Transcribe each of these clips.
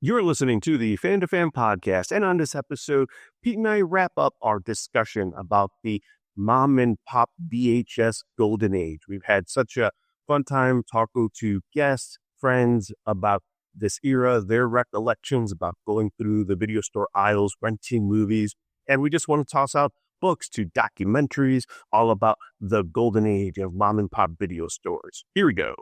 You're listening to the Fan2Fan Podcast, and on this episode, Pete and I wrap up our discussion about the mom and pop VHS golden age. We've had such a fun time talking to guests, friends about this era, their recollections about going through the video store aisles, renting movies, and we just want to toss out books to documentaries all about the golden age of mom and pop video stores. Here we go.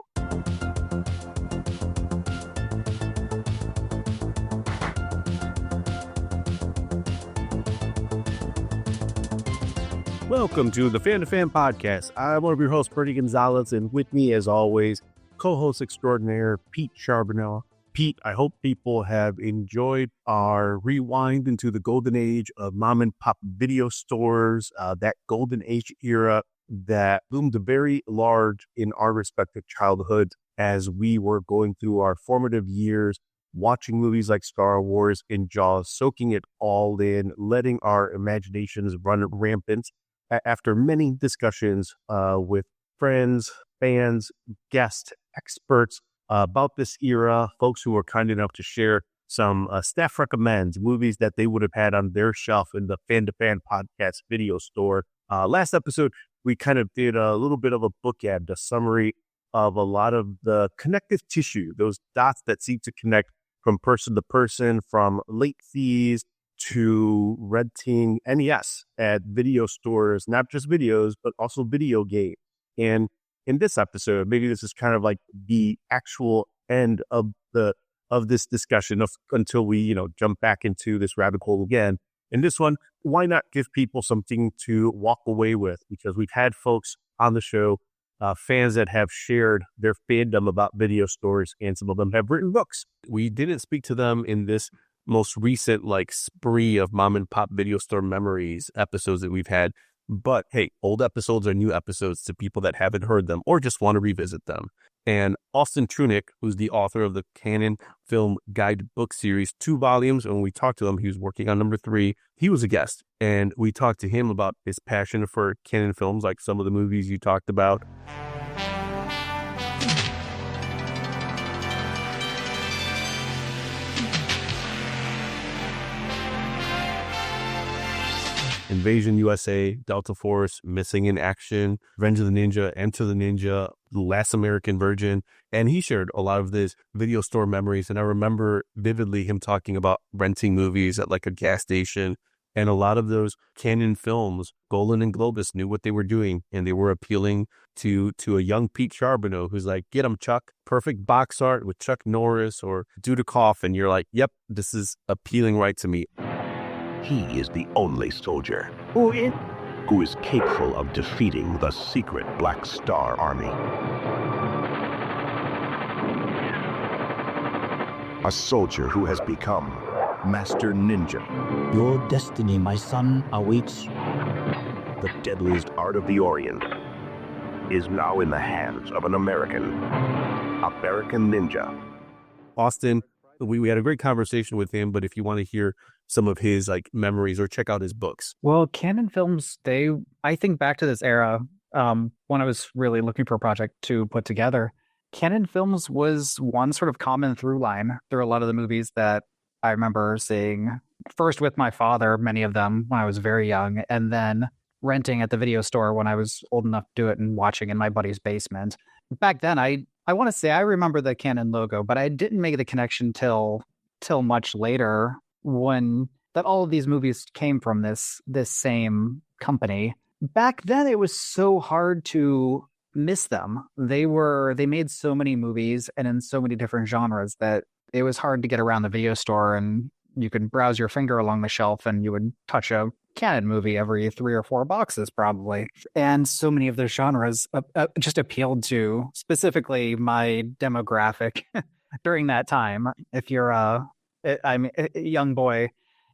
Welcome to the Fan2Fan Podcast. I'm one of your hosts, Bernie Gonzalez, and with me, as always, co-host extraordinaire, Pete Charbonneau. Pete, I hope people have enjoyed our rewind into the golden age of mom and pop video stores, that golden age era that loomed very large in our respective childhoods as we were going through our formative years, watching movies like Star Wars and Jaws, soaking it all in, letting our imaginations run rampant. After many discussions with friends, fans, guests, experts about this era, folks who were kind enough to share some staff recommends, movies that they would have had on their shelf in the Fan2Fan Podcast video store. Last episode, we kind of did a little bit of a bookend, a summary of a lot of the connective tissue, those dots that seem to connect from person to person, from late fees to renting NES at video stores, not just videos, but also video games. And in this episode, maybe this is kind of like the actual end of this discussion until we, jump back into this rabbit hole again. In this one, why not give people something to walk away with? Because we've had folks on the show, fans that have shared their fandom about video stores, and some of them have written books. We didn't speak to them in this most recent spree of mom and pop video store memories episodes that we've had. But hey, old episodes are new episodes to people that haven't heard them or just want to revisit them. And Austin Trunick, who's the author of the Canon Film Guide book series, 2 volumes. And when we talked to him, he was working on number 3. He was a guest, and we talked to him about his passion for Canon films, like some of the movies you talked about. Invasion USA, Delta Force, Missing in Action, Revenge of the Ninja, Enter the Ninja, The Last American Virgin. And he shared a lot of his video store memories. And I remember vividly him talking about renting movies at a gas station. And a lot of those Canon films, Golan and Globus, knew what they were doing. And they were appealing to a young Pete Charbonneau who's like, get him, Chuck. Perfect box art with Chuck Norris or Dudikoff. And you're like, yep, this is appealing right to me. He is the only soldier who is capable of defeating the secret Black Star Army. A soldier who has become Master Ninja. Your destiny, my son, awaits. The deadliest art of the Orient is now in the hands of an American ninja. Austin, we had a great conversation with him, but if you want to hear some of his memories or check out his books. Well, Canon films, I think back to this era, when I was really looking for a project to put together, Canon films was one sort of common through line through a lot of the movies that I remember seeing first with my father, many of them when I was very young, and then renting at the video store when I was old enough to do it and watching in my buddy's basement. Back then, I want to say I remember the Canon logo, but I didn't make the connection till much later when that all of these movies came from this same company. Back then, it was so hard to miss them. They made so many movies and in so many different genres that it was hard to get around the video store, and you could browse your finger along the shelf and you would touch a Canon movie every 3 or 4 boxes probably. And so many of those genres just appealed to specifically my demographic during that time. If you're a young boy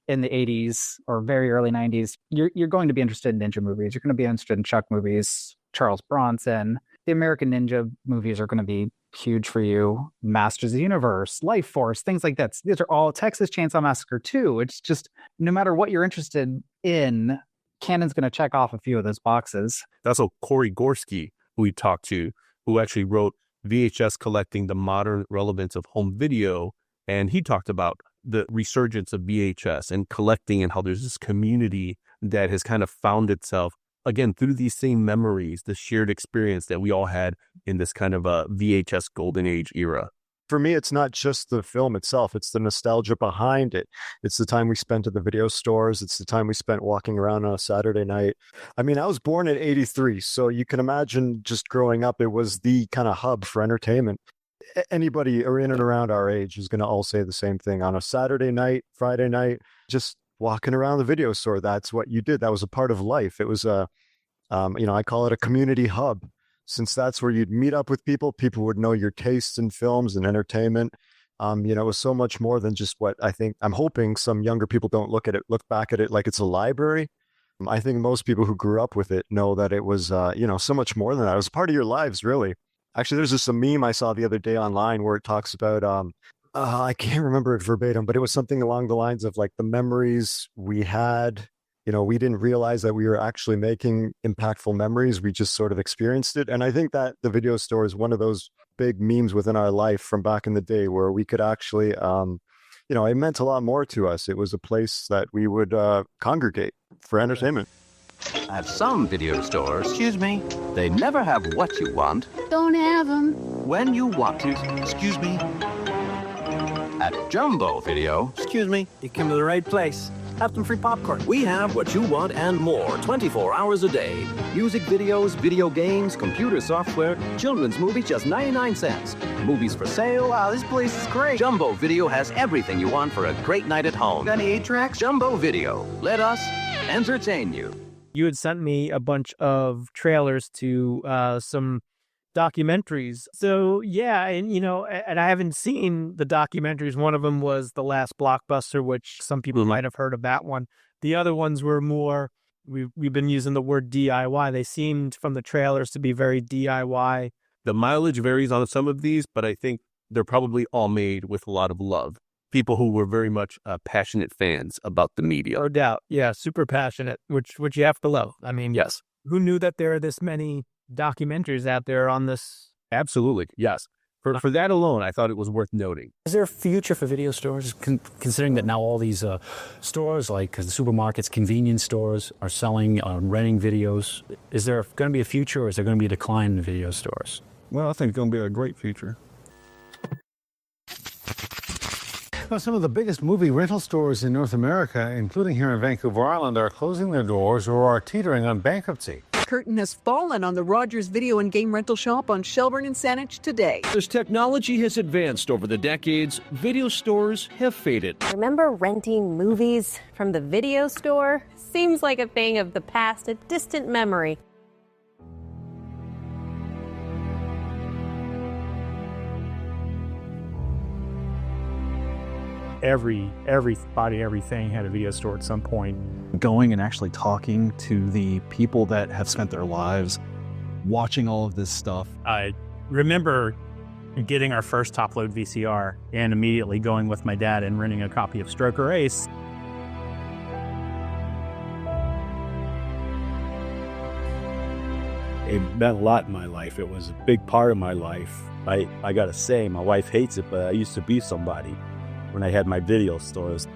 in the 80s or very early 90s, you're going to be interested in ninja movies. You're going to be interested in Chuck movies, Charles Bronson. The American Ninja movies are going to be huge for you. Masters of the Universe, Life Force, things like that. These are all Texas Chainsaw Massacre 2. It's just no matter what you're interested in, Canon's going to check off a few of those boxes. That's also Cory Gorski, who we talked to, who actually wrote VHS Collecting, the Modern Relevance of Home Video. And he talked about the resurgence of VHS and collecting, and how there's this community that has kind of found itself, again, through these same memories, the shared experience that we all had in this kind of a VHS golden age era. For me, it's not just the film itself. It's the nostalgia behind it. It's the time we spent at the video stores. It's the time we spent walking around on a Saturday night. I mean, I was born in 83, so you can imagine just growing up, it was the kind of hub for entertainment. Anybody in and around our age is going to all say the same thing. On a Saturday night, Friday night, just walking around the video store, that's what you did. That was a part of life. It was I call it a community hub. Since that's where you'd meet up with people would know your tastes in films and entertainment. It was so much more than just what I'm hoping some younger people don't look back at it like it's a library. I think most people who grew up with it know that it was, so much more than that. It was part of your lives, really. Actually, there's just a meme I saw the other day online where it talks about, I can't remember it verbatim, but it was something along the lines of like the memories we had. We didn't realize that we were actually making impactful memories. We just sort of experienced it. And I think that the video store is one of those big memes within our life from back in the day where we could actually, it meant a lot more to us. It was a place that we would congregate for entertainment. At some video stores, excuse me, they never have what you want. Don't have them. When you want it, excuse me. At Jumbo Video, excuse me, you came to the right place. Have some free popcorn. We have what you want and more 24 hours a day. Music videos, video games, computer software, children's movies, just 99 cents. Movies for sale. Wow, this place is great. Jumbo Video has everything you want for a great night at home. Got any 8-tracks? Jumbo Video. Let us entertain you. You had sent me a bunch of trailers to some documentaries. So yeah, and I haven't seen the documentaries. One of them was The Last Blockbuster, which some people might have heard of that one. The other ones were more, we've been using the word DIY. They seemed from the trailers to be very DIY. The mileage varies on some of these, but I think they're probably all made with a lot of love. People who were very much passionate fans about the media. No doubt. Yeah, super passionate, which you have to love. I mean, yes. Who knew that there are this many documentaries out there on this? Absolutely, yes. For that alone, I thought it was worth noting. Is there a future for video stores, considering that now all these stores, like the supermarkets, convenience stores, are selling, renting videos? Is there going to be a future, or is there going to be a decline in video stores? Well, I think it's going to be a great future. Well, some of the biggest movie rental stores in North America, including here in Vancouver Island, are closing their doors or are teetering on bankruptcy. Curtain has fallen on the Rogers Video and Game Rental Shop on Shelburne and Saanich today. As technology has advanced over the decades, video stores have faded. Remember renting movies from the video store? Seems like a thing of the past, a distant memory. Everybody, everything had a video store at some point. Going and actually talking to the people that have spent their lives watching all of this stuff. I remember getting our first top-load VCR and immediately going with my dad and renting a copy of Stroker Ace. It meant a lot in my life. It was a big part of my life. I gotta say, my wife hates it, but I used to be somebody when I had my video stores.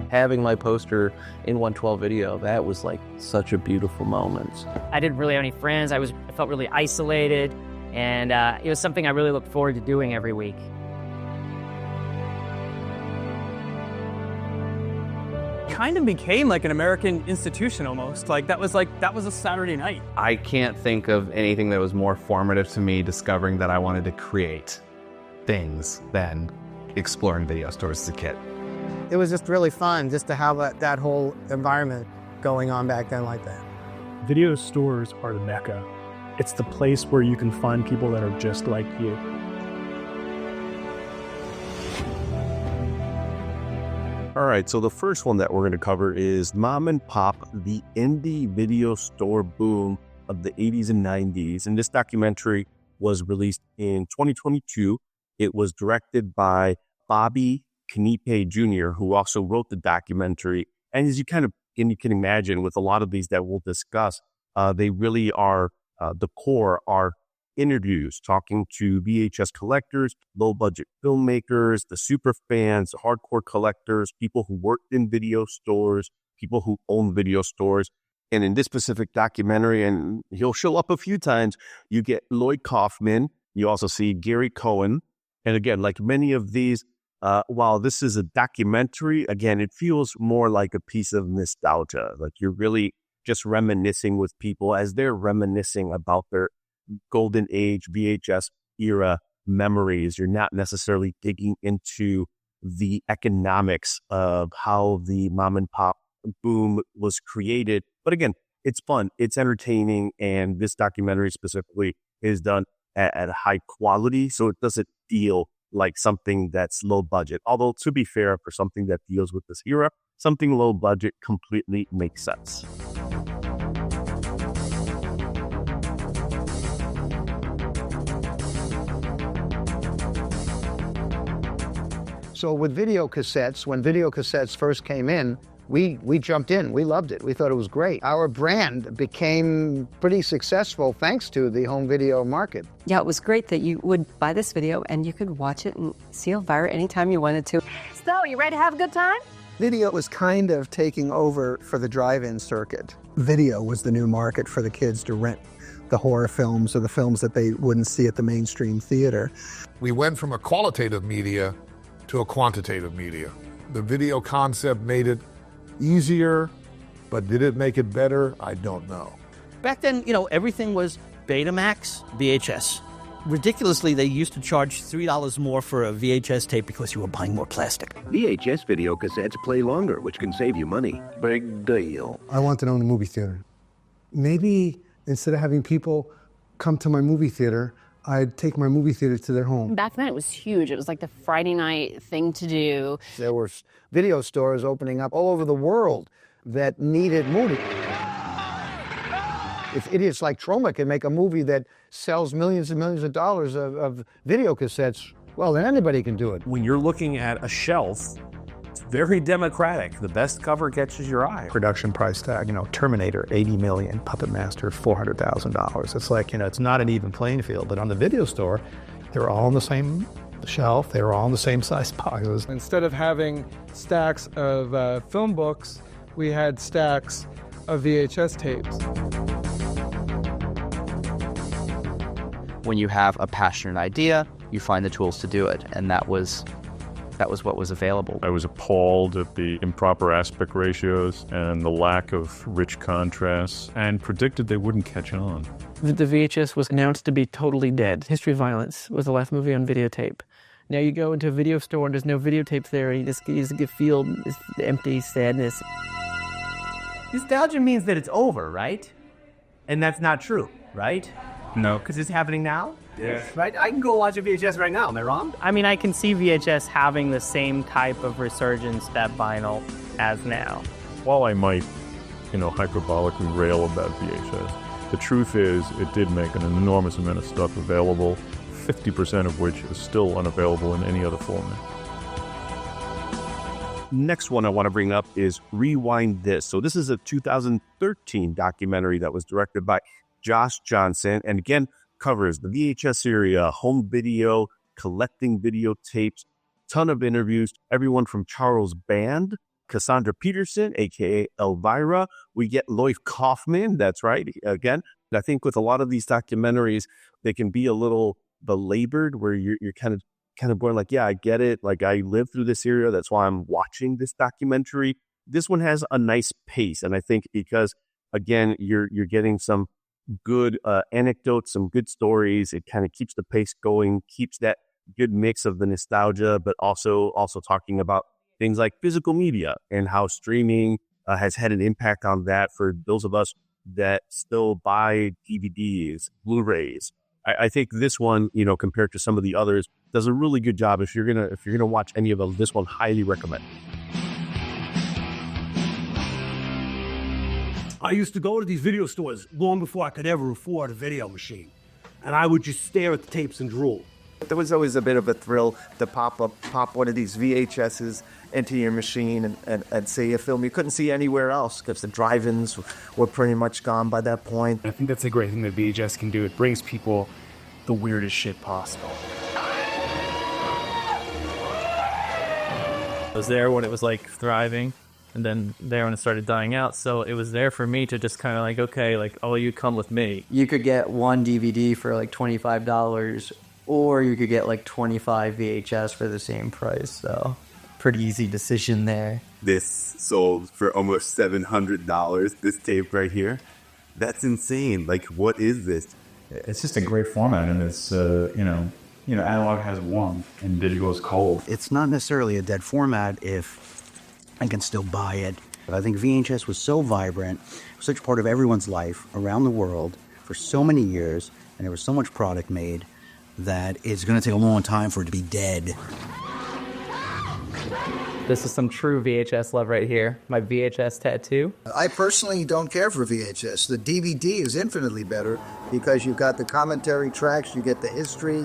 Having my poster in 112 Video, that was like such a beautiful moment. I didn't really have any friends. I felt really isolated, and it was something I really looked forward to doing every week. Kind of became like an American institution almost. That was a Saturday night. I can't think of anything that was more formative to me discovering that I wanted to create things than exploring video stores as a kid. It was just really fun just to have that whole environment going on back then like that. Video stores are the mecca. It's the place where you can find people that are just like you. All right, so the first one that we're going to cover is Mom and Pop, the indie video store boom of the 80s and 90s. And this documentary was released in 2022. It was directed by Bobby Kanipe Jr., who also wrote the documentary. And as you can imagine, with a lot of these that we'll discuss, they really are, the core are interviews, talking to VHS collectors, low-budget filmmakers, the super fans, hardcore collectors, people who worked in video stores, people who own video stores. And in this specific documentary, and he'll show up a few times, you get Lloyd Kaufman. You also see Gary Cohen. And again, like many of these, while this is a documentary, again, it feels more like a piece of nostalgia. Like you're really just reminiscing with people as they're reminiscing about their golden age VHS era memories. You're not necessarily digging into the economics of how the mom and pop boom was created. But again, it's fun, it's entertaining, and this documentary specifically is done at a high quality, so it doesn't feel like something that's low budget. Although, to be fair, for something that deals with this era, something low budget completely makes sense. So with video cassettes, when video cassettes first came in, we jumped in. We loved it. We thought it was great. Our brand became pretty successful thanks to the home video market. Yeah, it was great that you would buy this video and you could watch it and see Elvira anytime you wanted to. So, you ready to have a good time? Video was kind of taking over for the drive-in circuit. Video was the new market for the kids to rent the horror films or the films that they wouldn't see at the mainstream theater. We went from a qualitative media to a quantitative media. The video concept made it easier, but did it make it better? I don't know. Back then, everything was Betamax, VHS. Ridiculously, they used to charge $3 more for a VHS tape because you were buying more plastic. VHS video cassettes play longer, which can save you money. Big deal. I want to own a movie theater. Maybe instead of having people come to my movie theater, I'd take my movie theater to their home. Back then it was huge. It was like the Friday night thing to do. There were video stores opening up all over the world that needed movies. If idiots like Troma can make a movie that sells millions and millions of dollars of video cassettes, well, then anybody can do it. When you're looking at a shelf, it's very democratic. The best cover catches your eye. Production price tag, Terminator, $80 million, Puppet Master, $400,000. It's like, it's not an even playing field. But on the video store, they're all on the same shelf. They were all in the same size boxes. Instead of having stacks of film books, we had stacks of VHS tapes. When you have a passionate idea, you find the tools to do it, and that was what was available. I was appalled at the improper aspect ratios and the lack of rich contrasts, and predicted they wouldn't catch on. The VHS was announced to be totally dead. History of Violence was the last movie on videotape. Now you go into a video store and there's no videotape there, and you just feel this empty sadness. Nostalgia means that it's over, right? And that's not true, right? No. Because it's happening now? Yeah. Right? I can go watch a VHS right now. Am I wrong? I mean, I can see VHS having the same type of resurgence that vinyl has now. While I might, hyperbolically rail about VHS, the truth is it did make an enormous amount of stuff available, 50% of which is still unavailable in any other format. Next one I want to bring up is Rewind This. So this is a 2013 documentary that was directed by Josh Johnson, and again, covers the VHS era, home video, collecting videotapes, ton of interviews, everyone from Charles Band, Cassandra Peterson, a.k.a. Elvira. We get Lloyd Kaufman, that's right, again. I think with a lot of these documentaries, they can be a little belabored, where you're kind of going like, yeah, I get it. Like, I lived through this era. That's why I'm watching this documentary. This one has a nice pace. And I think because, again, you're getting some good anecdotes, some good stories. It kind of keeps the pace going, keeps that good mix of the nostalgia, but also talking about things like physical media and how streaming has had an impact on that for those of us that still buy DVDs, Blu-rays. I think this one, compared to some of the others, does a really good job. If you're gonna watch any of them, this one highly recommend. I used to go to these video stores long before I could ever afford a video machine, and I would just stare at the tapes and drool. There was always a bit of a thrill to pop one of these VHSs into your machine and see a film you couldn't see anywhere else because the drive-ins were pretty much gone by that point. I think that's a great thing that VHS can do. It brings people the weirdest shit possible. I was there when it was like thriving, and then there when it started dying out. So it was there for me to just kind of like, okay, like, oh, you come with me. You could get one DVD for like $25, or you could get like 25 VHS for the same price. So pretty easy decision there. This sold for almost $700, this tape right here. That's insane. Like, what is this? It's just a great format, and it's, analog has warmth and digital is cold. It's not necessarily a dead format if I can still buy it. But I think VHS was so vibrant, such a part of everyone's life around the world for so many years, and there was so much product made that it's going to take a long time for it to be dead. This is some true VHS love right here. My VHS tattoo. I personally don't care for VHS. The DVD is infinitely better because you've got the commentary tracks, you get the history,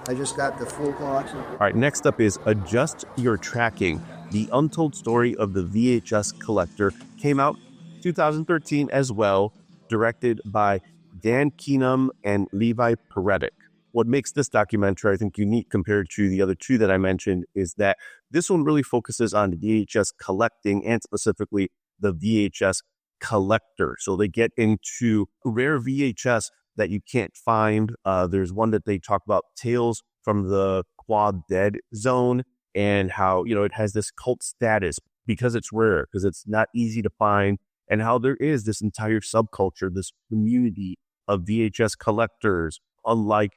I just got the full box. All right, next up is Adjust Your Tracking. The Untold Story of the VHS Collector came out 2013 as well, directed by Dan Keenum and Levi Paretic. What makes this documentary, I think, unique compared to the other two that I mentioned is that this one really focuses on VHS collecting and specifically the VHS collector. So they get into rare VHS that you can't find. There's one that they talk about, Tales from the Quad Dead Zone, and how, it has this cult status because it's rare, because it's not easy to find, and how there is this entire subculture, this community of VHS collectors. Unlike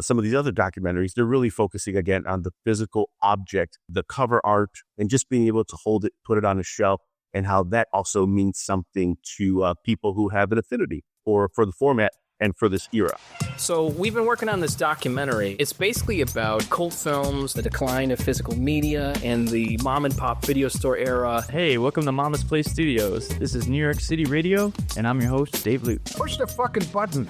some of these other documentaries, they're really focusing again on the physical object, the cover art, and just being able to hold it, put it on a shelf, and how that also means something to people who have an affinity for the format and for this era. So we've been working on this documentary. It's basically about cult films, the decline of physical media, and the mom and pop video store era. Hey, welcome to Mama's Place Studios. This is New York City Radio, and I'm your host, Dave Luke. Push the fucking button.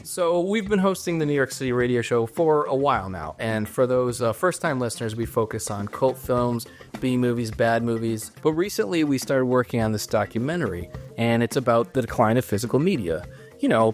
So we've been hosting the New York City radio show for a while now, and for those first-time listeners, we focus on cult films, B-movies, bad movies, but recently we started working on this documentary, and it's about the decline of physical media.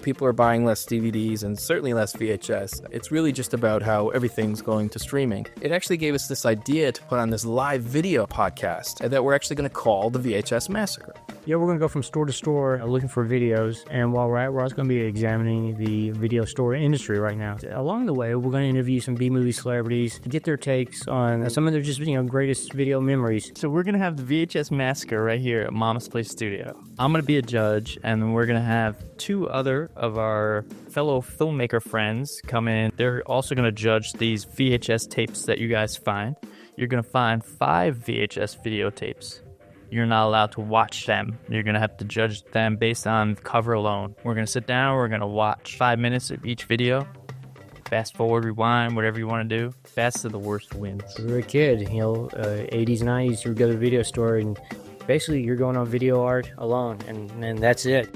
People are buying less DVDs and certainly less VHS. It's really just about how everything's going to streaming. It actually gave us this idea to put on this live video podcast that we're actually going to call the VHS Massacre. Yeah, we're going to go from store to store looking for videos, and while we're at, we're also going to be examining the video store industry right now. Along the way, we're going to interview some B-movie celebrities to get their takes on some of their just greatest video memories. So we're going to have the VHS Massacre right here at Mama's Place Studio. I'm going to be a judge, and then we're going to have two other of our fellow filmmaker friends come in. They're also going to judge these VHS tapes that you guys find. You're going to find 5 VHS videotapes. You're not allowed to watch them. You're going to have to judge them based on cover alone. We're going to sit down. We're going to watch 5 minutes of each video. Fast forward, rewind, whatever you want to do. Best of the worst wins. When you were a kid, 80s, 90s, you would go to the video store, and basically you're going on video art alone, and that's it.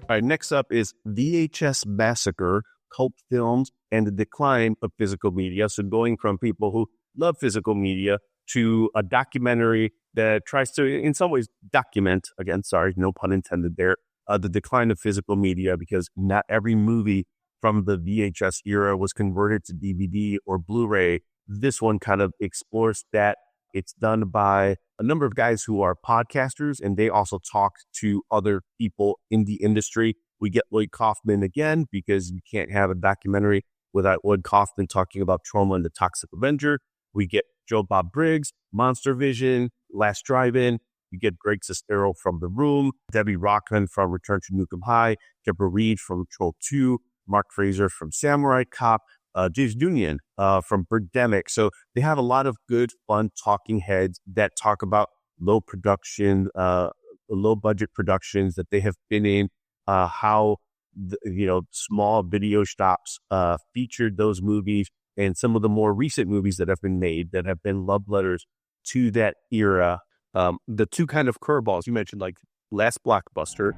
All right, next up is VHS Massacre, Cult Films, and the Decline of Physical Media. So going from people who love physical media to a documentary that tries to, in some ways, document, again, sorry, no pun intended there, the decline of physical media, because not every movie from the VHS era was converted to DVD or Blu-ray. This one kind of explores that. It's done by a number of guys who are podcasters, and they also talk to other people in the industry. We get Lloyd Kaufman again, because you can't have a documentary without Lloyd Kaufman talking about Trauma and the Toxic Avenger. We get Joe Bob Briggs, Monster Vision, Last Drive-In. You get Greg Sestero from The Room, Debbie Rockman from Return to Nukem High, Deborah Reed from Troll 2, Mark Fraser from Samurai Cop, James Dunian from Birdemic. So they have a lot of good, fun talking heads that talk about low budget productions that they have been in, how small video shops featured those movies, and some of the more recent movies that have been made that have been love letters to that era. The two kind of curveballs you mentioned, like Last Blockbuster.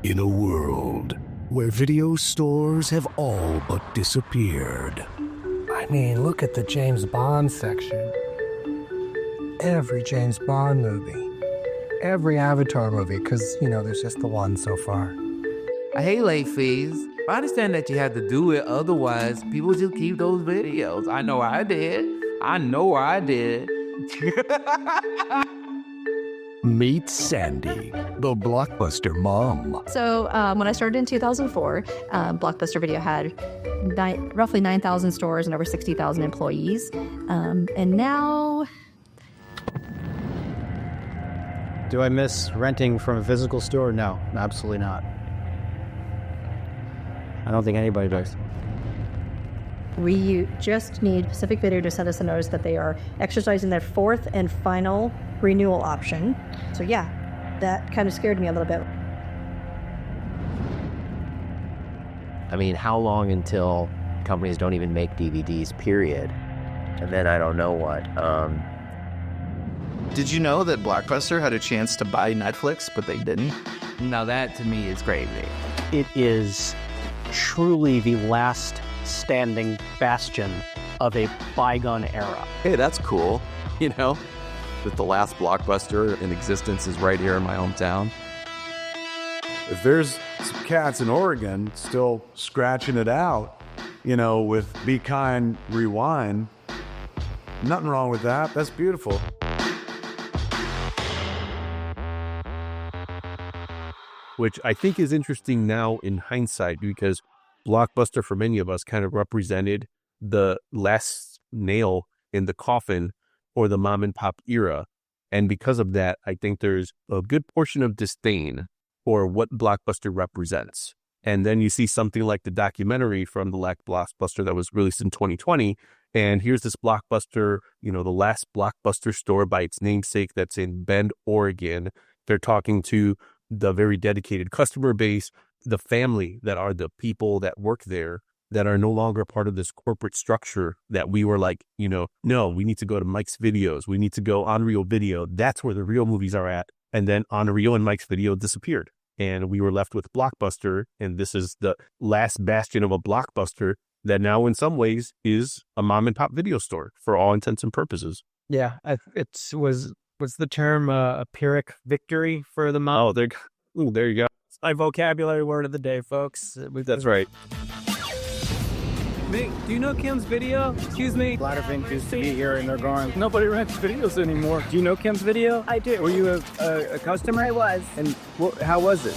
In a world where video stores have all but disappeared. I mean, look at the James Bond section. Every James Bond movie. Every Avatar movie, because, there's just the one so far. I hate late fees. I understand that you have to do it, otherwise people just keep those videos. I know I did. Meet Sandy, the Blockbuster mom. So when I started in 2004, Blockbuster Video had roughly 9,000 stores and over 60,000 employees. And now... Do I miss renting from a physical store? No, absolutely not. I don't think anybody does. We just need Pacific Video to send us a notice that they are exercising their fourth and final renewal option. So yeah, that kind of scared me a little bit. I mean, how long until companies don't even make DVDs, period? And then I don't know what. Did you know that Blockbuster had a chance to buy Netflix, but they didn't? Now that to me is crazy. It is truly the last standing bastion of a bygone era. Hey, that's cool, that the last Blockbuster in existence is right here in my hometown. If there's some cats in Oregon still scratching it out, with Be Kind Rewind, nothing wrong with that. That's beautiful. Which I think is interesting now in hindsight, because Blockbuster for many of us kind of represented the last nail in the coffin or the mom and pop era. And because of that, I think there's a good portion of disdain for what Blockbuster represents. And then you see something like the documentary from the Last Blockbuster that was released in 2020. And here's this Blockbuster, the last Blockbuster store by its namesake that's in Bend, Oregon. They're talking to the very dedicated customer base, the family that are the people that work there that are no longer part of this corporate structure that we were like, no, we need to go to Mike's Videos. We need to go on Real Video. That's where the real movies are at. And then On Real and Mike's Video disappeared. And we were left with Blockbuster. And this is the last bastion of a Blockbuster that now in some ways is a mom and pop video store for all intents and purposes. Yeah, what's the term, a Pyrrhic victory for the mom? Oh, there you go. My vocabulary word of the day, folks. That's right. Nick, do you know Kim's Video? Excuse me? Bladderfink used to be here and they're gone. Nobody rents videos anymore. Do you know Kim's Video? I do. Were you a customer? I was. And how was it?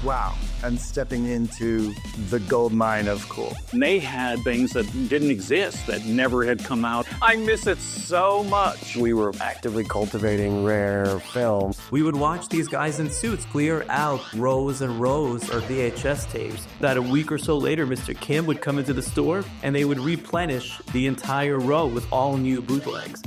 Wow. I'm stepping into the gold mine of cool. They had things that didn't exist, that never had come out. I miss it so much. We were actively cultivating rare films. We would watch these guys in suits clear out rows and rows of VHS tapes. That a week or so later, Mr. Kim would come into the store and they would replenish the entire row with all new bootlegs.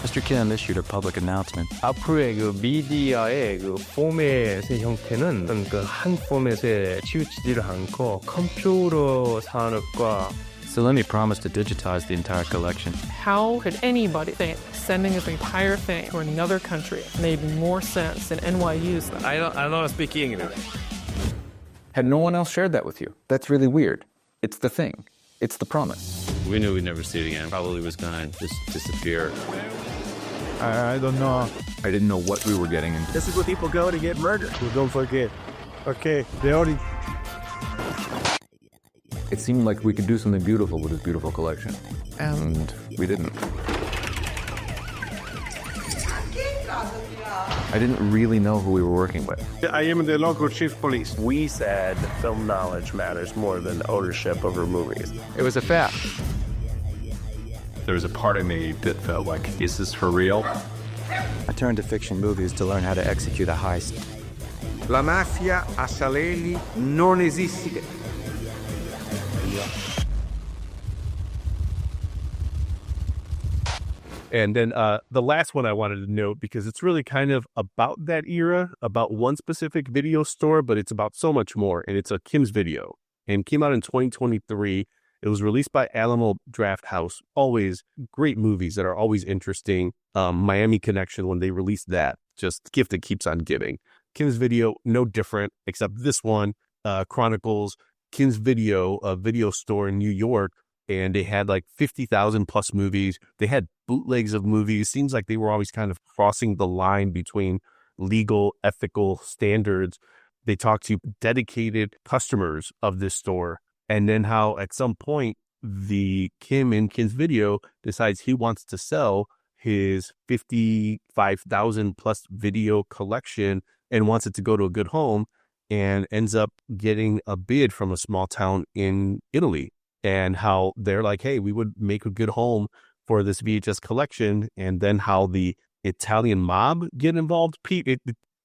Mr. Kim issued a public announcement. 앞으로의 미디어의 포맷의 형태는 한 포맷에 치우치지를 않고 컴퓨터 산업과 So let me promise to digitize the entire collection. How could anybody think sending this entire thing to another country made more sense than NYU's? I don't speak English. Had no one else shared that with you? That's really weird. It's the thing. It's the promise. We knew we'd never see it again. Probably was going to just disappear. I don't know. I didn't know what we were getting into. This is where people go to get murdered. Well, don't forget. Okay, they already... It seemed like we could do something beautiful with this beautiful collection. And we didn't. I didn't really know who we were working with. I am the local chief police. We said film knowledge matters more than ownership over movies. It was a fact. There was a part of me that felt like, is this for real? I turned to fiction movies to learn how to execute a heist. La mafia a Saleli non esiste. And then the last one I wanted to note, because it's really kind of about that era, about one specific video store, but it's about so much more. And it's a Kim's Video. And came out in 2023. It was released by Alamo Drafthouse. Always great movies that are always interesting. Miami Connection, when they released that, just gift that keeps on giving. Kim's Video, no different, except this one chronicles Kim's Video, a video store in New York, and they had like 50,000 plus movies. They had bootlegs of movies. Seems like they were always kind of crossing the line between legal, ethical standards. They talked to dedicated customers of this store, and then how at some point the Kim in Kim's Video decides he wants to sell his 55,000 plus video collection and wants it to go to a good home, and ends up getting a bid from a small town in Italy, and how they're like, hey, we would make a good home for this VHS collection. And then how the Italian mob get involved. Pete,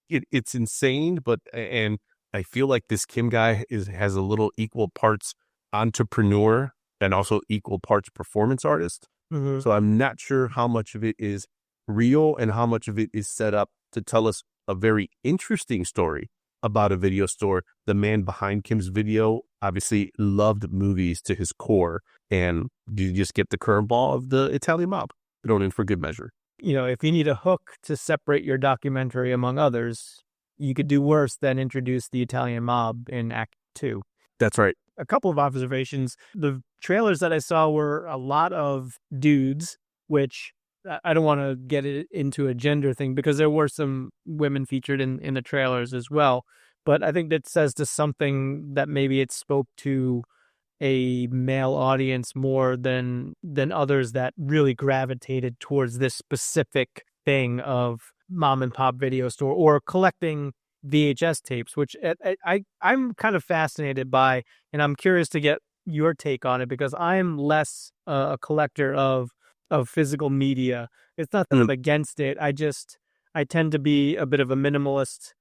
it's insane, and I feel like this Kim guy has a little equal parts entrepreneur and also equal parts performance artist. Mm-hmm. So I'm not sure how much of it is real and how much of it is set up to tell us a very interesting story about a video store. The man behind Kim's Video obviously loved movies to his core, and you just get the curveball of the Italian mob thrown in for good measure. You know, if you need a hook to separate your documentary among others, you could do worse than introduce the Italian mob in Act 2. That's right. A couple of observations. The trailers that I saw were a lot of dudes, which I don't want to get it into a gender thing because there were some women featured in the trailers as well. But I think that says to something that maybe it spoke to a male audience more than others that really gravitated towards this specific thing of mom and pop video store or collecting VHS tapes, which I'm kind of fascinated by, and I'm curious to get your take on it because I'm less a collector of physical media. It's not that I'm against it. I tend to be a bit of a minimalist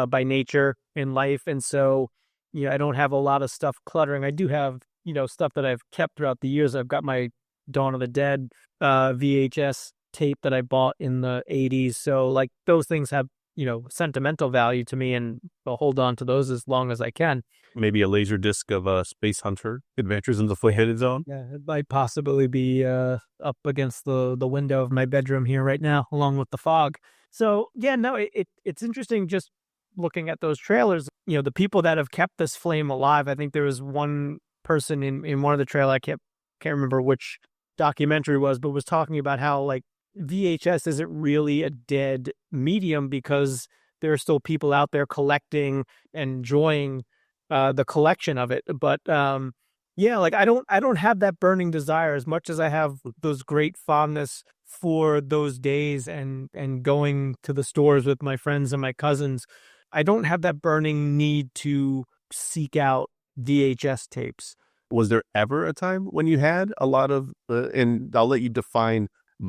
by nature in life, and so I don't have a lot of stuff cluttering. I do have stuff that I've kept throughout the years. I've got my Dawn of the Dead VHS tape that I bought in the 80s. So like those things have sentimental value to me, and I'll hold on to those as long as I can. Maybe a laser disc of Space Hunter, Adventures in the Forbidden Zone. Yeah, it might possibly be up against the window of my bedroom here right now, along with the fog. So yeah, no, it's interesting just looking at those trailers. The people that have kept this flame alive. I think there was one person in one of the trailers, I can't remember which documentary it was, but was talking about how like VHS isn't really a dead medium because there are still people out there collecting and enjoying the collection of it. But like I don't have that burning desire as much as I have those great fondness for those days and going to the stores with my friends and my cousins. I don't have that burning need to seek out VHS tapes. Was there ever a time when you had a lot of, and I'll let you define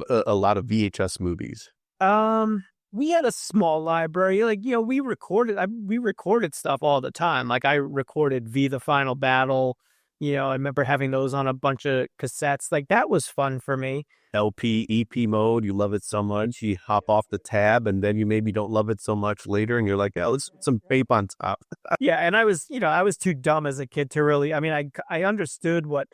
a lot of VHS movies? We had a small library. Like, we recorded stuff all the time. Like I recorded V the Final Battle. I remember having those on a bunch of cassettes. Like that was fun for me. LP, EP mode, you love it so much. You hop off the tab and then you maybe don't love it so much later and you're like, oh, let's put some tape on top. Yeah, and I was too dumb as a kid to really, I understood what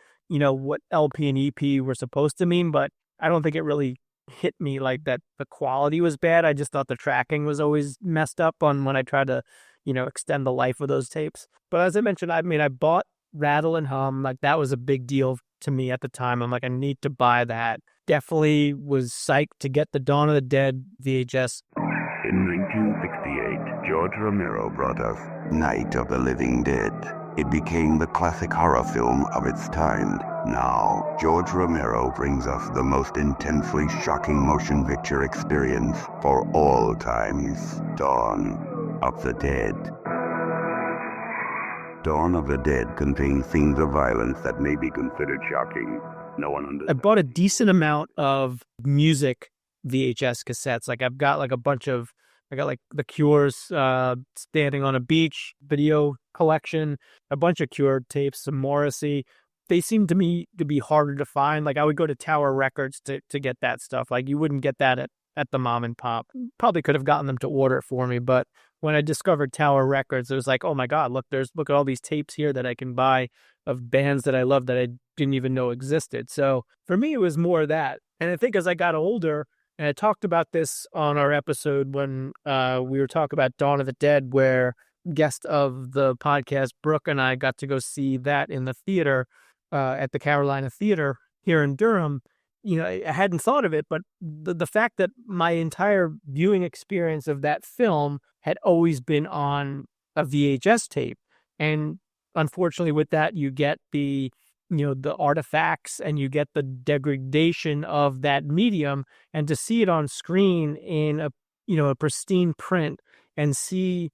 LP and EP were supposed to mean, but I don't think it really hit me like that the quality was bad. I just thought the tracking was always messed up on when I tried to, extend the life of those tapes. But as I mentioned, I bought Rattle and Hum. Like that was a big deal to me at the time. I'm like, I need to buy that. Definitely was psyched to get the Dawn of the Dead VHS. In 1968, George Romero brought us Night of the Living Dead. It became the classic horror film of its time. Now, George Romero brings us the most intensely shocking motion picture experience for all times. Dawn of the Dead. Dawn of the Dead contains scenes of violence that may be considered shocking. No one understands. I bought a decent amount of music VHS cassettes. Like I've got like a bunch of, I got like The Cure's Standing on a Beach video collection, a bunch of Cure tapes, some Morrissey. They seem to me to be harder to find. Like I would go to Tower Records to get that stuff. Like you wouldn't get that at the mom and pop. Probably could have gotten them to order it for me, but when I discovered Tower Records, it was like, oh my God, look at all these tapes here that I can buy of bands that I love that I didn't even know existed. So for me, it was more that. And I think as I got older, And I talked about this on our episode when we were talking about Dawn of the Dead, where guest of the podcast, Brooke, and I got to go see that in the theater at the Carolina Theater here in Durham. You know, I hadn't thought of it, but the fact that my entire viewing experience of that film had always been on a VHS tape. And unfortunately with that, you get the artifacts and you get the degradation of that medium, and to see it on screen in a pristine print and see,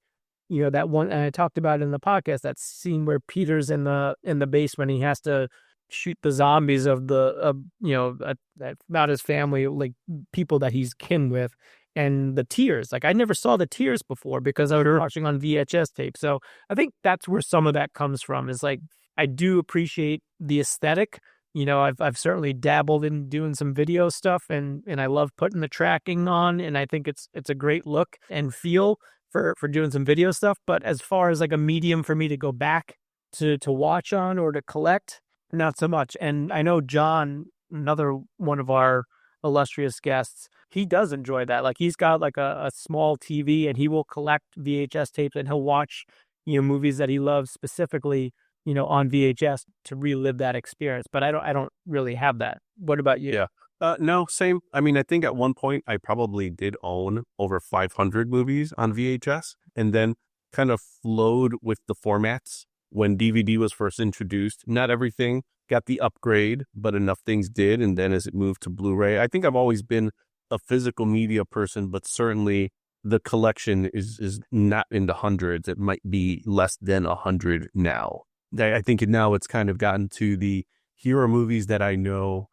that one, and I talked about it in the podcast, that scene where Peter's in the basement, he has to shoot the zombies of about his family, like people that he's kin with, and the tears. Like, I never saw the tears before because I was watching on VHS tape. So I think that's where some of that comes from, is like, I do appreciate the aesthetic. I've certainly dabbled in doing some video stuff, and I love putting the tracking on, and I think it's a great look and feel for doing some video stuff. But as far as like a medium for me to go back to watch on or to collect, not so much. And I know John, another one of our illustrious guests, he does enjoy that. Like, he's got like a small TV, and he will collect VHS tapes, and he'll watch, movies that he loves specifically, on VHS to relive that experience. But I don't really have that. What about you? Yeah. No, same. I mean, I think at one point I probably did own over 500 movies on VHS, and then kind of flowed with the formats. When DVD was first introduced, not everything got the upgrade, but enough things did. And then as it moved to Blu-ray, I think I've always been a physical media person, but certainly the collection is not in the hundreds. It might be less than 100 now. I think now it's kind of gotten to the, here are movies that I know.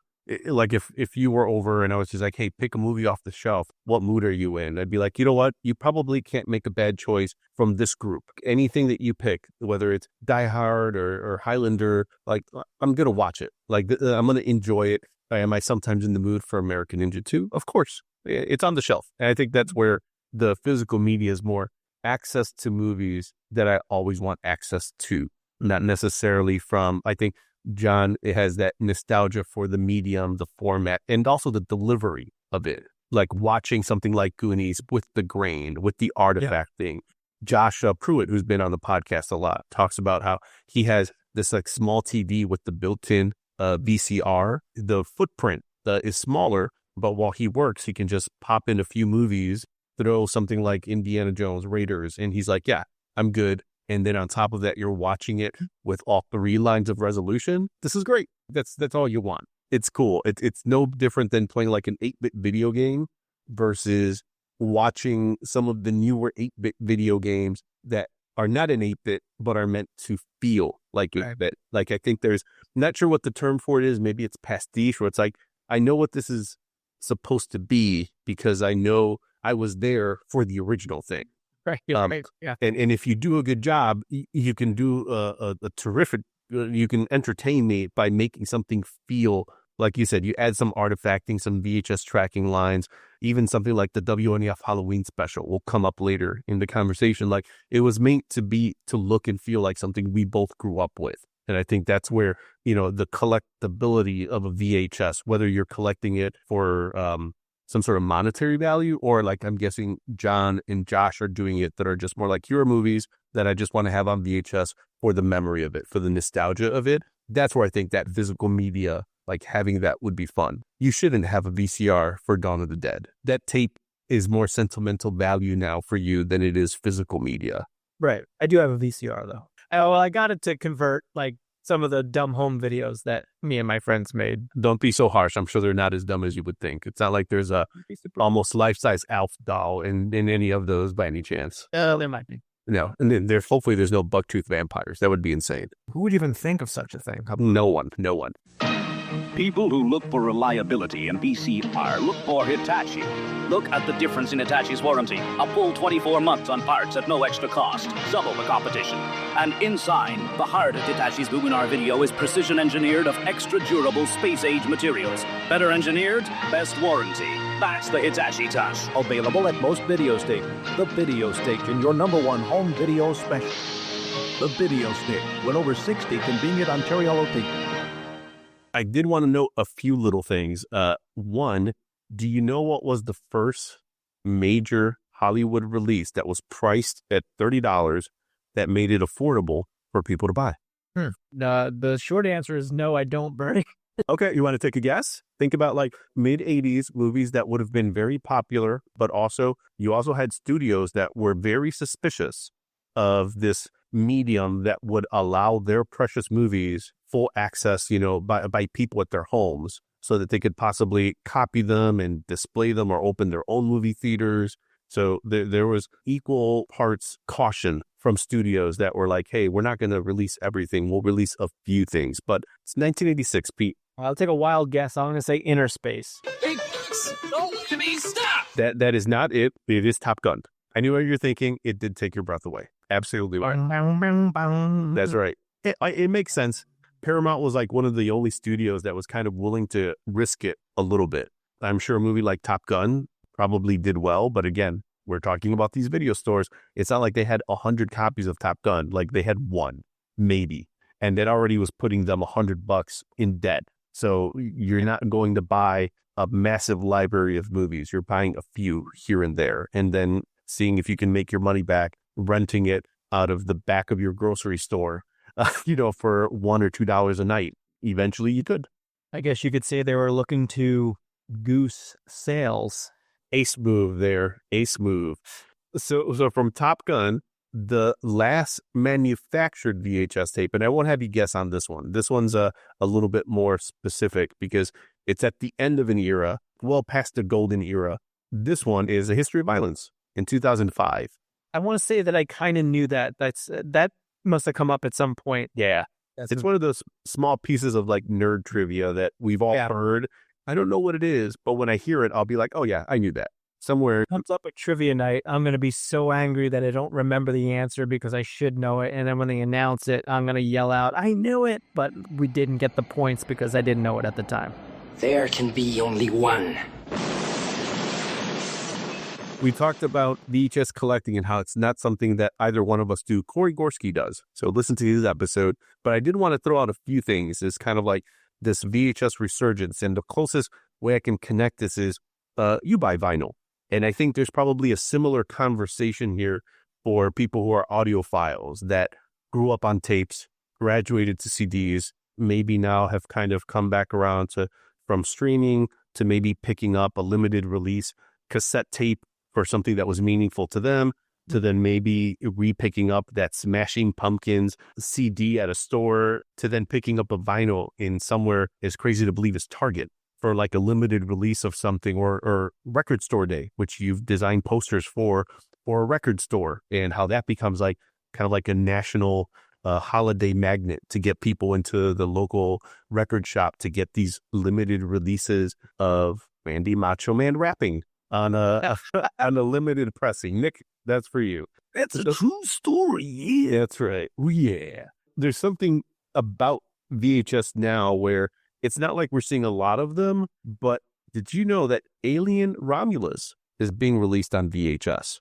Like, if you were over and I was just like, hey, pick a movie off the shelf, what mood are you in? I'd be like, you know what? You probably can't make a bad choice from this group. Anything that you pick, whether it's Die Hard or Highlander, like, I'm going to watch it. Like, I'm going to enjoy it. Am I sometimes in the mood for American Ninja 2? Of course. It's on the shelf. And I think that's where the physical media is more access to movies that I always want access to, not necessarily from, I think, John, it has that nostalgia for the medium, the format, and also the delivery of it. Like watching something like Goonies with the grain, with the artifact thing. Josh Pruitt, who's been on the podcast a lot, talks about how he has this like small TV with the built-in VCR. The footprint is smaller, but while he works, he can just pop in a few movies, throw something like Indiana Jones, Raiders, and he's like, yeah, I'm good. And then on top of that, you're watching it with all 3 lines of resolution. This is great. That's all you want. It's cool. It's no different than playing like an 8-bit video game versus watching some of the newer 8-bit video games that are not an 8-bit, but are meant to feel like 8-bit. Like, I think there's, not sure what the term for it is. Maybe it's pastiche, where it's like, I know what this is supposed to be because I know I was there for the original thing. Right. Yeah. And if you do a good job, you can do a terrific, you can entertain me by making something feel, like you said, you add some artifacting, some VHS tracking lines, even something like the WNEF Halloween special will come up later in the conversation. Like, it was meant to look and feel like something we both grew up with. And I think that's where, the collectability of a VHS, whether you're collecting it for, some sort of monetary value, or like I'm guessing John and Josh are doing it that are just more like hero movies that I just want to have on VHS for the memory of it, for the nostalgia of it. That's where I think that physical media, like having that would be fun. You shouldn't have a VCR for Dawn of the Dead. That tape is more sentimental value now for you than it is physical media. Right. I do have a VCR though. Well, I got it to convert like some of the dumb home videos that me and my friends made. Don't be so harsh. I'm sure they're not as dumb as you would think. It's not like there's a almost life-size Alf doll in any of those by any chance. There might be. No, and then hopefully there's no bucktooth vampires. That would be insane. Who would even think of such a thing? No one. People who look for reliability in VCR look for Hitachi. Look at the difference in Hitachi's warranty. A full 24 months on parts at no extra cost. Double the competition. And inside, the heart of Hitachi's Luminar video is precision engineered of extra durable space-age materials. Better engineered, best warranty. That's the Hitachi touch. Available at most video stations. The Video Station, your #1 home video special. The Video Stick, with over 60 convenient Ontario locations. I did want to note a few little things. One, Do you know what was the first major Hollywood release that was priced at $30 that made it affordable for people to buy? The short answer is no, I don't, Bernie. Okay, you want to take a guess? Think about like mid-'80s movies that would have been very popular, but you also had studios that were very suspicious of this medium that would allow their precious movies full access, by people at their homes so that they could possibly copy them and display them or open their own movie theaters. So there was equal parts caution from studios that were like, hey, we're not going to release everything. We'll release a few things. But it's 1986, Pete. I'll take a wild guess. I'm going to say Inner Space. That is not it. It is Top Gun. I knew what you were thinking. It did take your breath away. Absolutely right. That's right. It makes sense. Paramount was like one of the only studios that was kind of willing to risk it a little bit. I'm sure a movie like Top Gun probably did well, but again, we're talking about these video stores. It's not like they had 100 copies of Top Gun. Like they had one, maybe, and that already was putting them $100 in debt. So you're not going to buy a massive library of movies. You're buying a few here and there, and then seeing if you can make your money back, renting it out of the back of your grocery store, for $1 or $2 a night. Eventually, you could. I guess you could say they were looking to goose sales. Ace move there. Ace move. So from Top Gun, the last manufactured VHS tape, and I won't have you guess on this one. This one's a little bit more specific because it's at the end of an era, well past the golden era. This one is A History of Violence in 2005. I want to say that I kind of knew that. That must have come up at some point. Yeah. It's one of those small pieces of like nerd trivia that we've all heard. I don't know what it is, but when I hear it, I'll be like, oh yeah, I knew that. Somewhere comes up at trivia night, I'm going to be so angry that I don't remember the answer because I should know it. And then when they announce it, I'm going to yell out, I knew it, but we didn't get the points because I didn't know it at the time. There can be only one. We talked about VHS collecting and how it's not something that either one of us do. Cory Gorski does. So listen to his episode. But I did want to throw out a few things. It's kind of like this VHS resurgence. And the closest way I can connect this is you buy vinyl. And I think there's probably a similar conversation here for people who are audiophiles that grew up on tapes, graduated to CDs, maybe now have kind of come back around from streaming to maybe picking up a limited release cassette tape for something that was meaningful to them, to then maybe re-picking up that Smashing Pumpkins CD at a store, to then picking up a vinyl in somewhere as crazy to believe as Target for like a limited release of something, or Record Store Day, which you've designed posters for a record store, and how that becomes like kind of like a national holiday magnet to get people into the local record shop to get these limited releases of Randy Macho Man rapping on a limited pressing. Nick, that's for you. That's a true story. Yeah, that's right. Oh, yeah. There's something about VHS now where it's not like we're seeing a lot of them, but did you know that Alien Romulus is being released on VHS?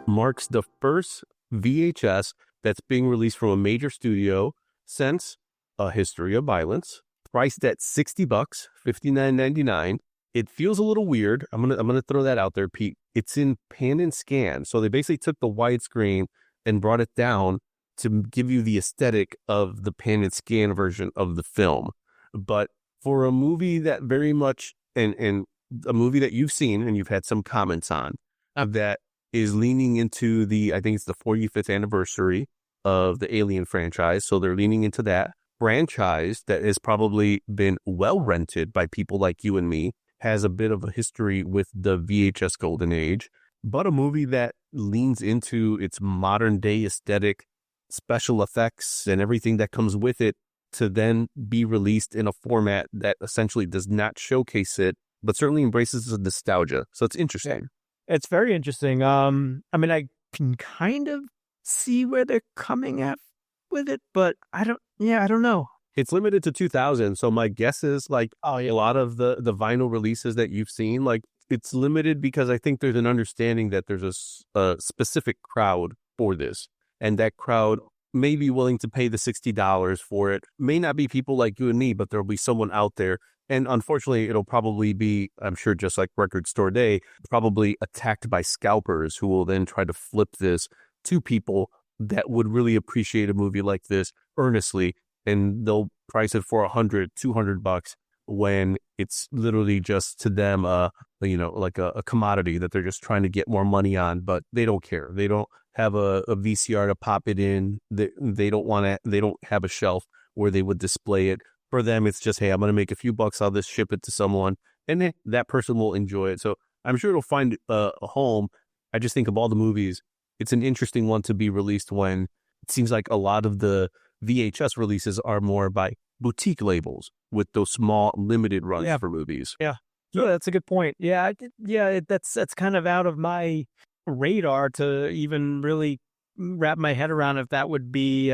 Marks the first VHS that's being released from a major studio since A History of Violence. Priced at $60, $59.99. It feels a little weird. I'm gonna throw that out there, Pete. It's in pan and scan, so they basically took the widescreen and brought it down to give you the aesthetic of the pan and scan version of the film. But for a movie that very much, and a movie that you've seen and you've had some comments on, that is leaning into I think it's the 45th anniversary of the Alien franchise, so they're leaning into that franchise that has probably been well rented by people like you and me, has a bit of a history with the VHS golden age, but a movie that leans into its modern day aesthetic, special effects, and everything that comes with it to then be released in a format that essentially does not showcase it, but certainly embraces the nostalgia. So it's interesting. It's very interesting. I mean, I can kind of see where they're coming at with it, but I don't know. It's limited to 2,000. So my guess is like a lot of the vinyl releases that you've seen, like it's limited because I think there's an understanding that there's a specific crowd for this. And that crowd may be willing to pay the $60 for it. May not be people like you and me, but there'll be someone out there And unfortunately, it'll probably be, I'm sure, just like Record Store Day, probably attacked by scalpers who will then try to flip this to people that would really appreciate a movie like this earnestly. And they'll price it for $100, $200 when it's literally just to them, like a commodity that they're just trying to get more money on, but they don't care. They don't have a VCR to pop it in. They don't have a shelf where they would display it. For them, it's just, hey, I'm going to make a few bucks on this, ship it to someone, and then that person will enjoy it. So I'm sure it'll find a home. I just think of all the movies, it's an interesting one to be released when it seems like a lot of the VHS releases are more by boutique labels with those small limited runs for movies. Yeah, that's a good point. That's kind of out of my radar to even really wrap my head around if that would be.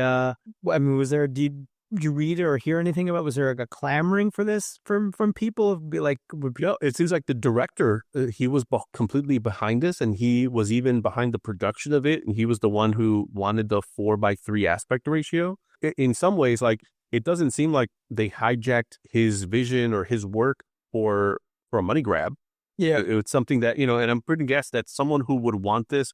Was there? Did you read or hear anything about? Was there a clamoring for this from people? It seems like the director, he was completely behind this, and he was even behind the production of it, and he was the one who wanted the 4:3 aspect ratio. In some ways, like, it doesn't seem like they hijacked his vision or his work for a money grab. Yeah, it's something that, and I'm pretty guess that someone who would want this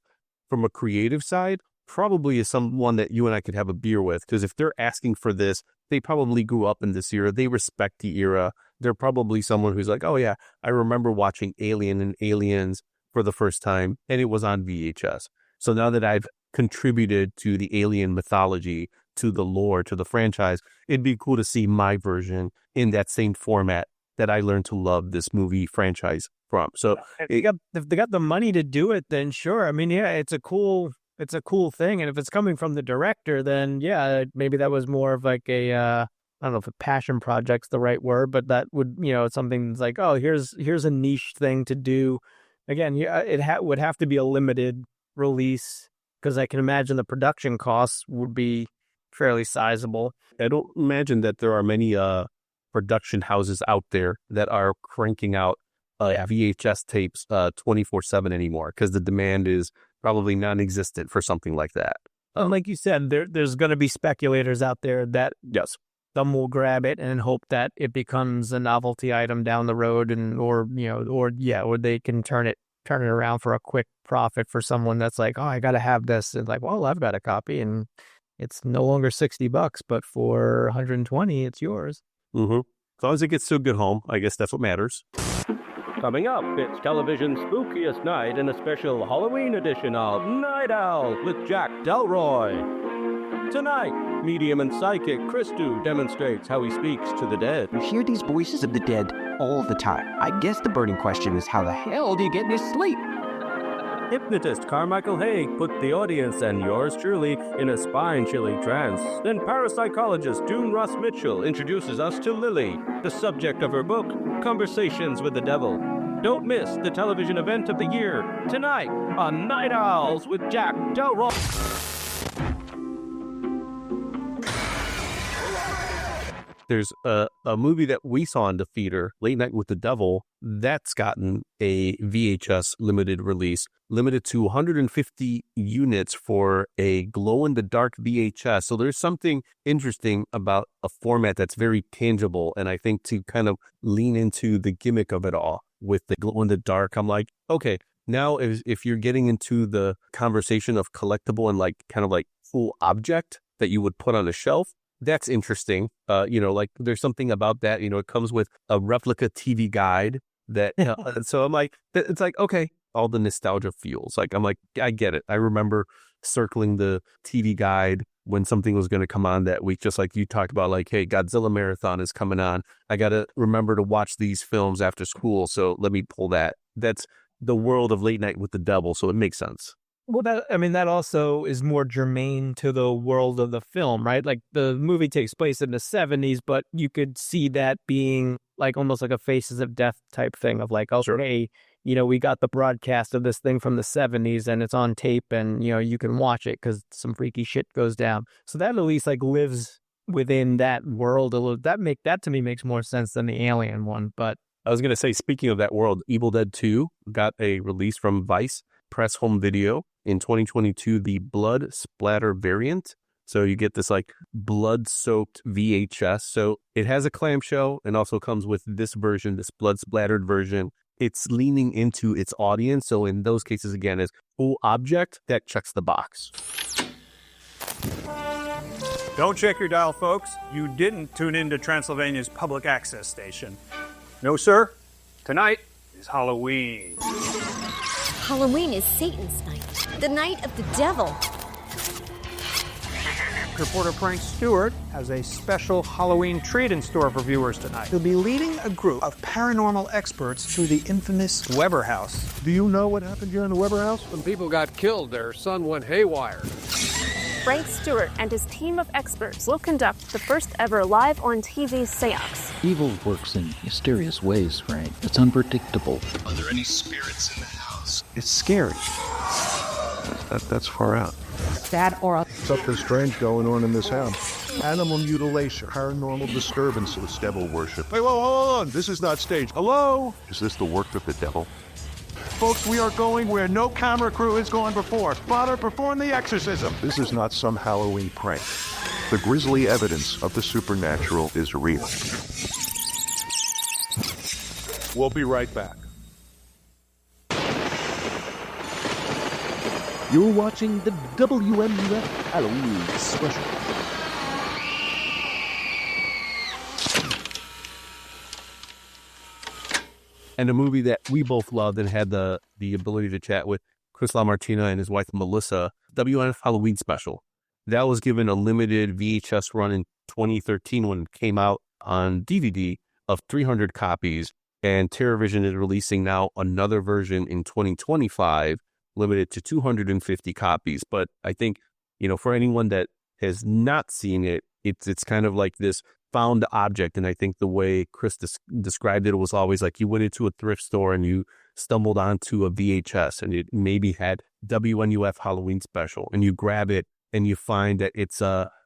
from a creative side probably is someone that you and I could have a beer with, because if they're asking for this, they probably grew up in this era. They respect the era. They're probably someone who's like, oh yeah, I remember watching Alien and Aliens for the first time, and it was on VHS. So now that I've contributed to the Alien mythology, to the lore, to the franchise, it'd be cool to see my version in that same format that I learned to love this movie franchise from. So if they got the money to do it, then sure. I mean, yeah, it's a cool thing. And if it's coming from the director, then yeah, maybe that was more of like a, I don't know if a passion project's the right word, but that would, it's something that's like, oh, here's a niche thing to do. Again, it would have to be a limited release, because I can imagine the production costs would be fairly sizable. I don't imagine that there are many production houses out there that are cranking out VHS tapes 24/7 anymore, because the demand is probably non-existent for something like that. Like you said, there's going to be speculators out there that some will grab it and hope that it becomes a novelty item down the road, or they can turn it around for a quick profit for someone that's like, oh, I got to have this, and like, well, I've got a copy, and it's no longer $60, but for $120, it's yours. Mm-hmm. As long as it gets to a good home, I guess that's what matters. Coming up, it's television's spookiest night in a special Halloween edition of Night Owl with Jack Delroy. Tonight, medium and psychic Christu demonstrates how he speaks to the dead. You hear these voices of the dead all the time. I guess the burning question is, how the hell do you get any sleep? Hypnotist Carmichael Haig put the audience and yours truly in a spine-chilling trance. Then parapsychologist June Ross Mitchell introduces us to Lily, the subject of her book, Conversations with the Devil. Don't miss the television event of the year, tonight on Night Owls with Jack Delroy. There's a movie that we saw in the theater, Late Night with the Devil, that's gotten a VHS limited release, limited to 150 units for a glow-in-the-dark VHS. So there's something interesting about a format that's very tangible, and I think to kind of lean into the gimmick of it all with the glow-in-the-dark, I'm like, okay, now if you're getting into the conversation of collectible and like kind of like full object that you would put on a shelf, that's interesting. Like there's something about that, it comes with a replica TV guide that, so I'm like, it's like, okay, all the nostalgia feels like, I'm like, I get it. I remember circling the TV guide when something was going to come on that week, just like you talked about, like, hey, Godzilla Marathon is coming on. I got to remember to watch these films after school. So let me pull that. That's the world of Late Night with the Devil. So it makes sense. Well, that also is more germane to the world of the film, right? Like the movie takes place in the 70s, but you could see that being like almost like a Faces of Death type thing of like, oh, hey, we got the broadcast of this thing from the 70s and it's on tape and, you can watch it because some freaky shit goes down. So that at least like lives within that world a little. That to me makes more sense than the Alien one. But I was going to say, speaking of that world, Evil Dead 2 got a release from Vice Press Home Video in 2022, the blood splatter variant. So you get this like blood-soaked VHS. So it has a clamshell and also comes with this version, this blood-splattered version. It's leaning into its audience. So in those cases, again, is cool object that checks the box. Don't check your dial, folks. You didn't tune into Transylvania's public access station. No, sir. Tonight is Halloween. Halloween is Satan's night, the night of the devil. Reporter Frank Stewart has a special Halloween treat in store for viewers tonight. He'll be leading a group of paranormal experts through the infamous Weber House. Do you know what happened here in the Weber House? When people got killed, their son went haywire. Frank Stewart and his team of experts will conduct the first ever live-on-TV seance. Evil works in mysterious ways, Frank. It's unpredictable. Are there any spirits in the house? It's scary. That's far out. Bad aura. Something strange going on in this house. Animal mutilation, paranormal disturbances, devil worship. Hey, whoa, hold on. This is not staged. Hello? Is this the work of the devil? Folks, we are going where no camera crew has gone before. Father, perform the exorcism. This is not some Halloween prank. The grisly evidence of the supernatural is real. We'll be right back. You're watching the WMUF Halloween special. And a movie that we both loved and had the ability to chat with Chris LaMartina and his wife Melissa, WMUF Halloween special. That was given a limited VHS run in 2013 when it came out on DVD of 300 copies. And TerrorVision is releasing now another version in 2025, limited to 250 copies. But I think, for anyone that has not seen it, it's kind of like this found object. And I think the way Chris described it was always like you went into a thrift store and you stumbled onto a VHS and it maybe had WNUF Halloween special, and you grab it and you find that it's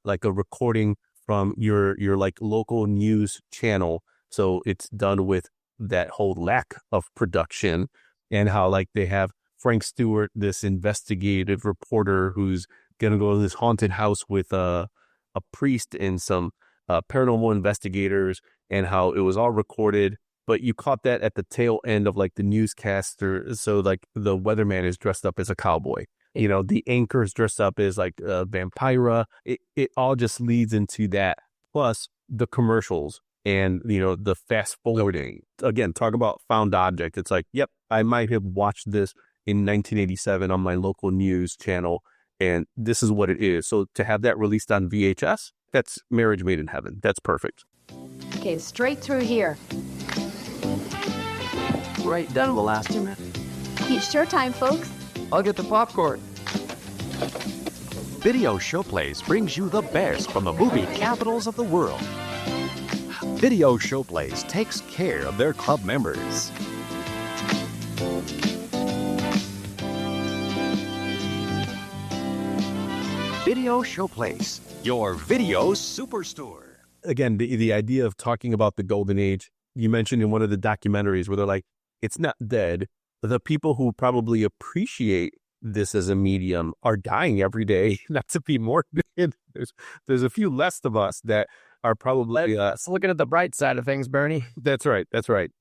like a recording from your like local news channel. So it's done with that whole lack of production, and how like they have Frank Stewart, this investigative reporter who's going to go to this haunted house with a priest and some paranormal investigators, and how it was all recorded, but you caught that at the tail end of like the newscaster. So like the weatherman is dressed up as a cowboy, the anchor is dressed up as like a vampira. It all just leads into that. Plus the commercials and, the fast forwarding. Again, talk about found object. It's like, yep, I might have watched this in 1987 on my local news channel, and this is what it is. So to have that released on VHS, that's marriage made in heaven. That's perfect. Okay, straight through here. Right, that will last you, man. It's showtime, folks. I'll get the popcorn. Video Showplays brings you the best from the movie capitals of the world. Video Showplays takes care of their club members. Video Showplace, your video superstore. Again, the idea of talking about the golden age, you mentioned in one of the documentaries where they're like, it's not dead. The people who probably appreciate this as a medium are dying every day. Not to be morbid, there's a few less of us that are probably looking at the bright side of things, Bernie. That's right.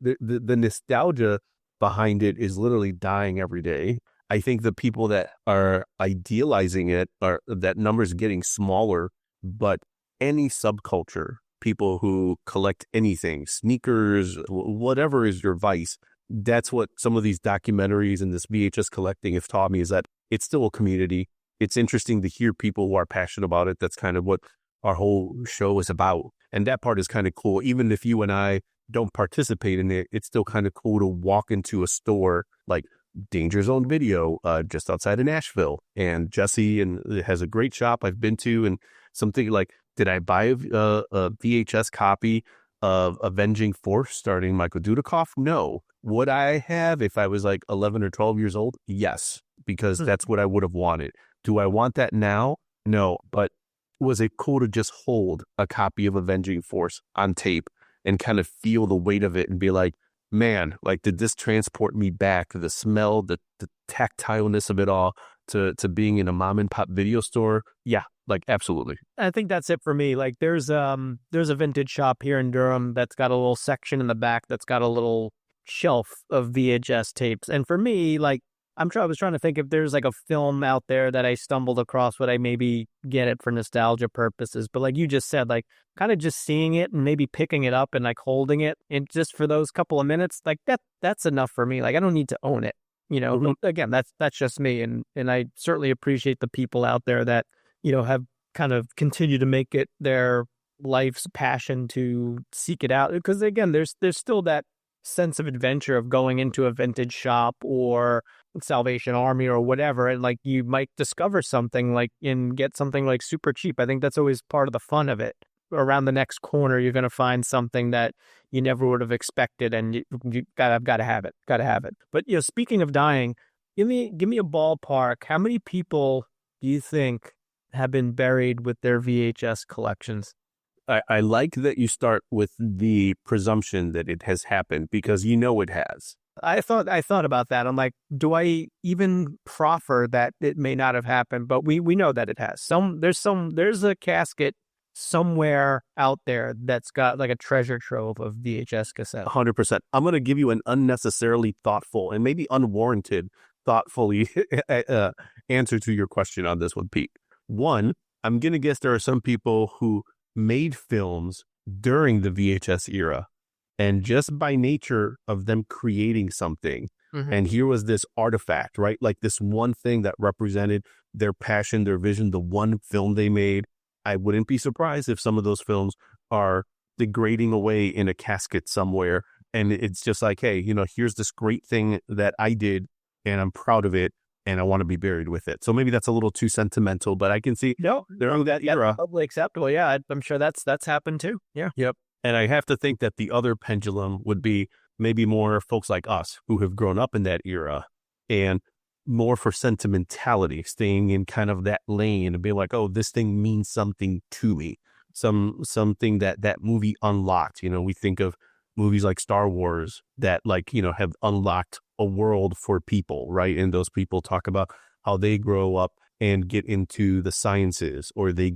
The nostalgia behind it is literally dying every day. I think the people that are idealizing it that number's getting smaller, but any subculture, people who collect anything, sneakers, whatever is your vice, that's what some of these documentaries and this VHS collecting have taught me, is that it's still a community. It's interesting to hear people who are passionate about it. That's kind of what our whole show is about. And that part is kind of cool. Even if you and I don't participate in it, it's still kind of cool to walk into a store like Danger Zone Video just outside of Nashville. And Jesse has a great shop I've been to, and something like, did I buy a VHS copy of Avenging Force starring Michael Dudikoff? No. Would I have if I was like 11 or 12 years old? Yes, because that's what I would have wanted. Do I want that now? No. But was it cool to just hold a copy of Avenging Force on tape and kind of feel the weight of it and be like, man, like, did this transport me back? The smell, the tactileness of it all. to being in a mom and pop video store, yeah, like absolutely. I think that's it for me. Like there's a vintage shop here in Durham that's got a little section in the back that's got a little shelf of VHS tapes. And for me, like I was trying to think if there's like a film out there that I stumbled across, would I maybe get it for nostalgia purposes? But like you just said, like kind of just seeing it and maybe picking it up and like holding it and just for those couple of minutes, like that's enough for me. Like I don't need to own it. You know, Mm-hmm. again, that's just me. And I certainly appreciate the people out there that, you know, have kind of continued to make it their life's passion to seek it out. Because again, there's still that sense of adventure of going into a vintage shop or Salvation Army or whatever, and like you might discover something like and get something like super cheap. I think that's always part of the fun of it. Around the next corner, you're going to find something that you never would have expected, and I've got to have it. But you know, speaking of dying, give me a ballpark. How many people do you think have been buried with their VHS collections? I like that you start with the presumption that it has happened because you know it has. I thought about that. I'm like, do I even proffer that it may not have happened? But we know that it has. There's a casket somewhere out there that's got like a treasure trove of VHS cassettes. 100%. I'm going to give you an unnecessarily thoughtful and maybe unwarranted thoughtfully answer to your question on this one, Pete. One, I'm going to guess there are some people who made films during the VHS era, and just by nature of them creating something, and here was this artifact, right? Like this one thing that represented their passion, their vision, the one film they made. I wouldn't be surprised if some of those films are degrading away in a casket somewhere. And it's just like, hey, you know, here's this great thing that I did and I'm proud of it and I want to be buried with it. So maybe that's a little too sentimental, but I can see during that era. Probably acceptable. Yeah, I'm sure that's happened too. Yeah. Yep. And I have to think that the other pendulum would be maybe more folks like us who have grown up in that era and more for sentimentality, staying in kind of that lane and being like, oh, this thing means something to me. Something that movie unlocked. You know, we think of movies like Star Wars that like, you know, have unlocked a world for people, right? And those people talk about how they grow up and get into the sciences, or they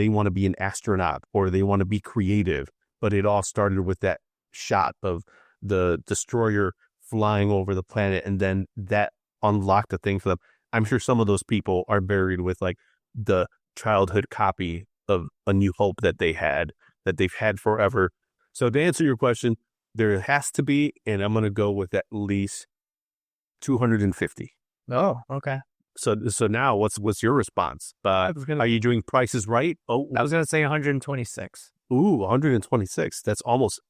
want to be an astronaut, or they want to be creative. But it all started with that shot of the destroyer flying over the planet, and then that unlocked a thing for them. I'm sure some of those people are buried with like the childhood copy of A New Hope that they've had forever. So to answer your question, there has to be, and I'm going to go with at least 250. Oh, okay. So now what's your response? Are you doing prices right? Oh, I was going to say 126. Ooh, 126. That's almost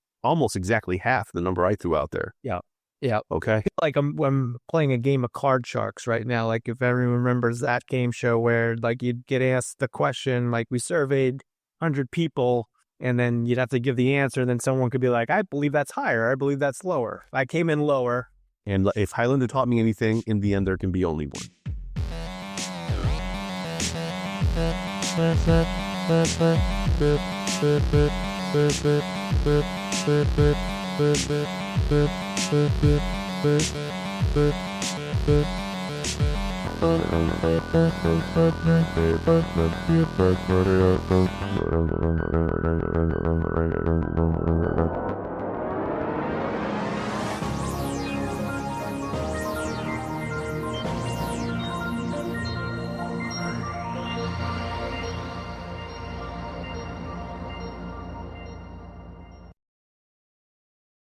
exactly half the number I threw out there. Yeah. Yeah. Okay. Like I'm playing a game of Card Sharks right now. Like if everyone remembers that game show where like you'd get asked the question, like we surveyed 100 people and then you'd have to give the answer. And then someone could be like, I believe that's higher. I believe that's lower. I came in lower. And if Highlander taught me anything, in the end, there can be only one.